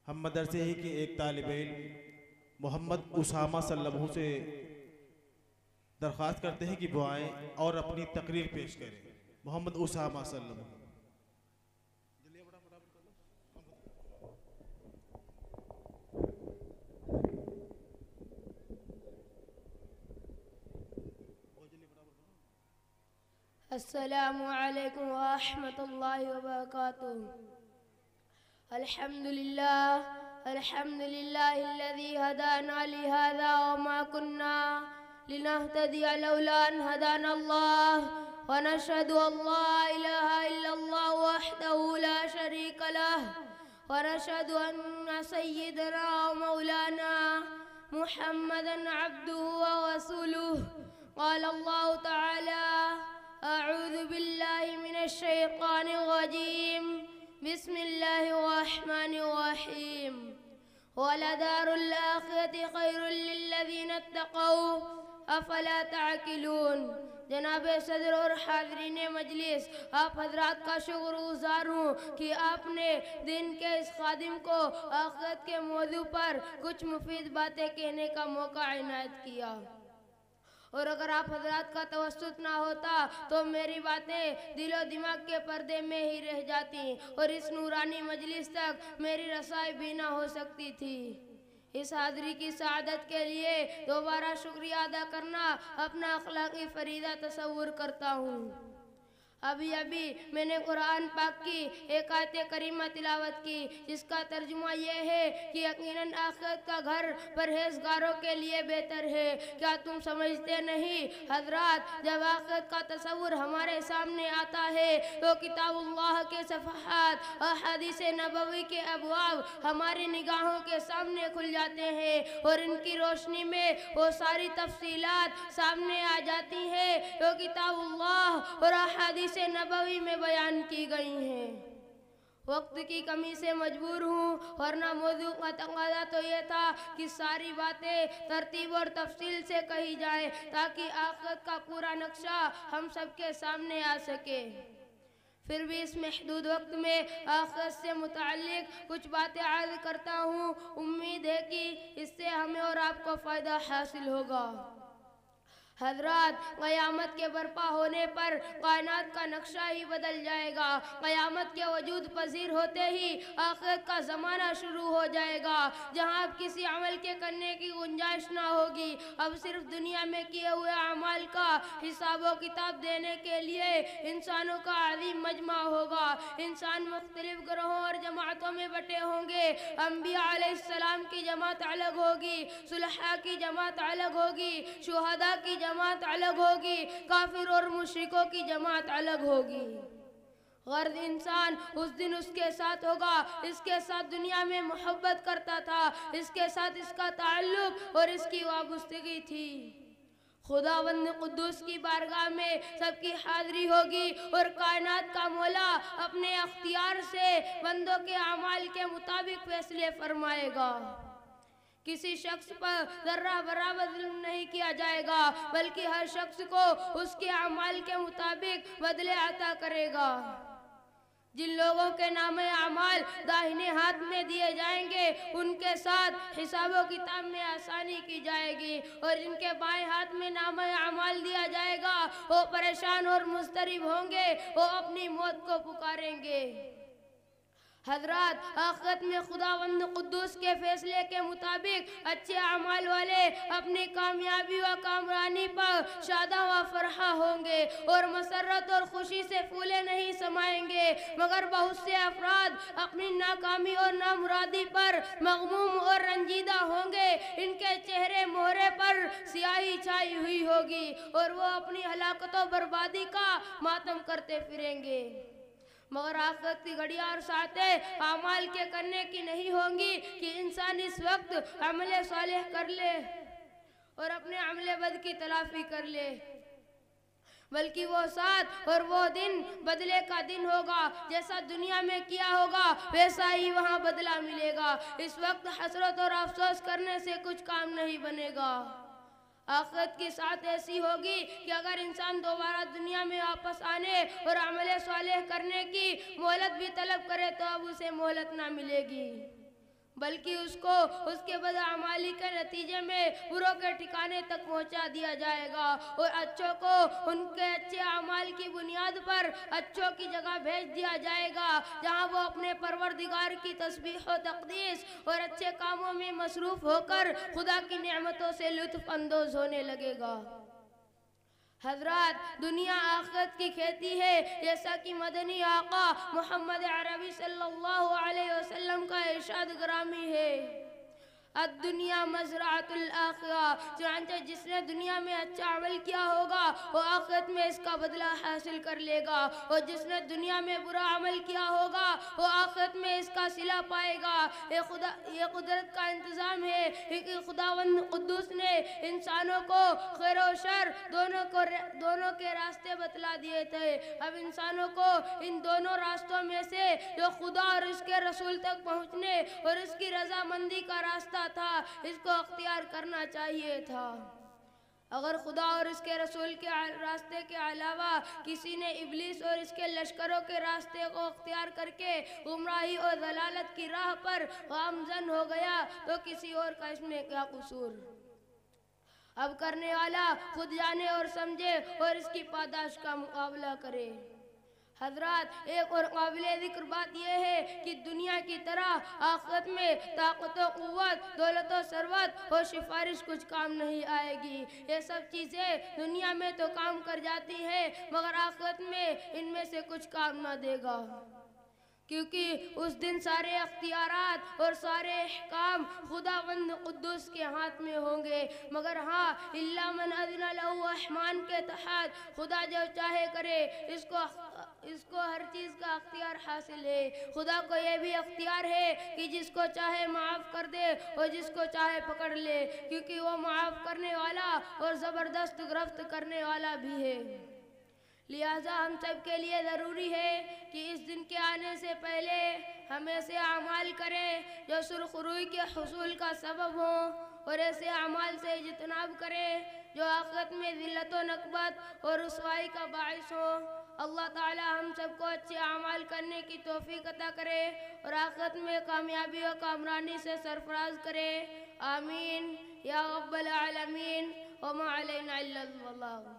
ہم مدرسے ہی کے ایک طالب علم محمد اسامہ صلی اللہ علیہ وسلم سے درخواست کرتے ہیں کہ وہ آئیں اور اپنی تقریر پیش کریں۔ محمد اسامہ صلی اللہ علیہ وسلم۔ السلام علیکم ورحمۃ اللہ وبرکاتہ۔ الحمد للہ الذی ہدانا لہذا وما كنا لنهتدی لولا ان ہدانا اللہ، ونشہد ان لا الہ الا اللہ وحدہ لا شریک لہ، ونشہد ان سیدنا ومولانا محمدا عبدہ ورسولہ۔ قال اللہ تعالی: اعوذ باللہ من الشیطان الرجیم، بسم اللہ الرحمن الرحیم۔ وَلَدَارُ الْآخِرَةِ خَيْرٌ لِّلَّذِينَ اتَّقَوْا أَفَلَا تَعْقِلُونَ۔ جناب صدر اور حاضرین مجلس، آپ حضرات کا شکر گزار ہوں کہ آپ نے دن کے اس خادم کو آخرت کے موضوع پر کچھ مفید باتیں کہنے کا موقع عنایت کیا، اور اگر آپ حضرات کا توسط نہ ہوتا تو میری باتیں دل و دماغ کے پردے میں ہی رہ جاتی اور اس نورانی مجلس تک میری رسائی بھی نہ ہو سکتی تھی۔ اس حاضری کی سعادت کے لیے دوبارہ شکریہ ادا کرنا اپنا اخلاقی فریضہ تصور کرتا ہوں۔ ابھی میں نے قرآن پاک کی ایک آیت کریمہ تلاوت کی، جس کا ترجمہ یہ ہے کہ یقیناً آخرت کا گھر پرہیزگاروں کے لیے بہتر ہے۔ کیا تم سمجھتے نہیں حضرات، جب آخرت کا تصور ہمارے سامنے آتا ہے تو کتاب اللہ کے صفحات، احادیث نبوی کے ابواب ہماری نگاہوں کے سامنے کھل جاتے ہیں، اور ان کی روشنی میں وہ ساری تفصیلات سامنے آ جاتی ہیں جو کتاب اللہ اور احادیث نبوی میں بیان کی گئی ہیں۔ وقت کی کمی سے مجبور ہوں، ورنہ موضوع کا تقاضا تو یہ تھا کہ ساری باتیں ترتیب اور تفصیل سے کہی جائیں تاکہ آخرت کا پورا نقشہ ہم سب کے سامنے آ سکے۔ پھر بھی اس محدود وقت میں آخرت سے متعلق کچھ باتیں عرض کرتا ہوں، امید ہے کہ اس سے ہمیں اور آپ کو فائدہ حاصل ہوگا۔ حضرات، قیامت کے برپا ہونے پر کائنات کا نقشہ ہی بدل جائے گا۔ قیامت کے وجود پذیر ہوتے ہی آخرت کا زمانہ شروع ہو جائے گا، جہاں اب کسی عمل کے کرنے کی گنجائش نہ ہوگی۔ اب صرف دنیا میں کیے ہوئے اعمال کا حساب و کتاب دینے کے لیے انسانوں کا عظیم مجمع ہوگا۔ انسان مختلف گروہوں اور جماعتوں میں بٹے ہوں گے۔ انبیاء علیہ السلام کی جماعت الگ ہوگی، صلحاء کی جماعت الگ ہوگی، شہداء کی جماعت الگ ہوگی، کافر اور مشرکوں کی جماعت الگ ہوگی۔ غرض انسان اس دن اس کے ساتھ ہوگا، اس کے ساتھ دنیا میں محبت کرتا تھا، اس کے ساتھ اس کا تعلق اور اس کی وابستگی تھی۔ خداوند قدوس کی بارگاہ میں سب کی حاضری ہوگی، اور کائنات کا مولا اپنے اختیار سے بندوں کے اعمال کے مطابق فیصلے فرمائے گا۔ کسی شخص پر ذرہ برابر ظلم نہیں کیا جائے گا، بلکہ ہر شخص کو اس کے اعمال کے مطابق بدلے عطا کرے گا۔ جن لوگوں کے نام اعمال داہنے ہاتھ میں دیے جائیں گے، ان کے ساتھ حساب و کتاب میں آسانی کی جائے گی، اور جن کے بائیں ہاتھ میں نام اعمال دیا جائے گا، وہ پریشان اور مضطرب ہوں گے، وہ اپنی موت کو پکاریں گے۔ حضرات، آخرت میں خداوند قدوس کے فیصلے کے مطابق اچھے اعمال والے اپنی کامیابی و کامرانی پر شاداں و فرحاں ہوں گے، اور مسرت اور خوشی سے پھولے نہیں سمائیں گے، مگر بہت سے افراد اپنی ناکامی اور نامرادی پر مغموم اور رنجیدہ ہوں گے۔ ان کے چہرے مہرے پر سیاہی چھائی ہوئی ہوگی، اور وہ اپنی ہلاکت و بربادی کا ماتم کرتے پھریں گے۔ مگر آخرت کی گھڑیاں اور ساعتیں اعمال کے کرنے کی نہیں ہوں گی کہ انسان اس وقت عمل صالح کر لے اور اپنے عمل بد کی تلافی کر لے، بلکہ وہ ساتھ اور وہ دن بدلے کا دن ہوگا۔ جیسا دنیا میں کیا ہوگا ویسا ہی وہاں بدلہ ملے گا۔ اس وقت حسرت اور افسوس کرنے سے کچھ کام نہیں بنے گا۔ آخرت کی ساتھ ایسی ہوگی کہ اگر انسان دوبارہ دنیا میں واپس آنے اور عمل صالح کرنے کی مہلت بھی طلب کرے تو اب اسے مہلت نہ ملے گی۔ بلکہ اس کو اس کے بدعمالی کے نتیجے میں بروں کے ٹھکانے تک پہنچا دیا جائے گا، اور اچھوں کو ان کے اچھے اعمال کی بنیاد پر اچھوں کی جگہ بھیج دیا جائے گا، جہاں وہ اپنے پروردگار کی تسبیح و تقدیس اور اچھے کاموں میں مصروف ہو کر خدا کی نعمتوں سے لطف اندوز ہونے لگے گا۔ حضرات، دنیا آخرت کی کھیتی ہے، جیسا کہ مدنی آقا محمد عربی صلی اللہ علیہ وسلم کا ارشاد گرامی ہے، الدنیا مزرعۃ الآخرہ، چنانچہ جس نے دنیا میں اچھا عمل کیا ہوگا وہ آخرت میں اس کا بدلہ حاصل کر لے گا، اور جس نے دنیا میں برا عمل کیا ہوگا وہ آخرت میں اس کا صلہ پائے گا۔ یہ قدرت کا انتظام ہے کہ خداوند قدوس نے انسانوں کو خیر و شر دونوں کے راستے بتلا دیے تھے۔ اب انسانوں کو ان دونوں راستوں میں سے جو خدا اور اس کے رسول تک پہنچنے اور اس کی رضامندی کا راستہ تھا، اس کو اختیار کرنا چاہیے تھا۔ اگر خدا اور اس کے رسول کے راستے کے علاوہ کسی نے ابلیس اور اس کے لشکروں کے راستے کو اختیار کر کے گمراہی اور ضلالت کی راہ پر گامزن ہو گیا تو کسی اور کا اس میں کیا قصور؟ اب کرنے والا خود جانے اور سمجھے اور اس کی پاداش کا مقابلہ کرے۔ حضرات، ایک اور قابل ذکر بات یہ ہے کہ دنیا کی طرح آخرت میں طاقت و قوت، دولت و ثروت اور سفارش کچھ کام نہیں آئے گی۔ یہ سب چیزیں دنیا میں تو کام کر جاتی ہیں، مگر آخرت میں ان میں سے کچھ کام نہ دے گا، کیونکہ اس دن سارے اختیارات اور سارے احکام خداوند قدوس کے ہاتھ میں ہوں گے، مگر ہاں الا من اذن له الرحمن کے تحت خدا جو چاہے کرے، اس کو ہر چیز کا اختیار حاصل ہے۔ خدا کو یہ بھی اختیار ہے کہ جس کو چاہے معاف کر دے اور جس کو چاہے پکڑ لے، کیونکہ وہ معاف کرنے والا اور زبردست گرفت کرنے والا بھی ہے۔ لہٰذا ہم سب کے لیے ضروری ہے کہ اس دن کے آنے سے پہلے ہم ایسے اعمال کریں جو سرخ روئی کے حصول کا سبب ہوں، اور ایسے اعمال سے اجتناب کریں جو آخرت میں ذلت و نکبت اور رسوائی کا باعث ہوں۔ اللہ تعالی ہم سب کو اچھے اعمال کرنے کی توفیق عطا کرے اور آخرت میں کامیابی و کامرانی سے سرفراز کرے، آمین یا رب العالمین، وما علینا الا البلاغ۔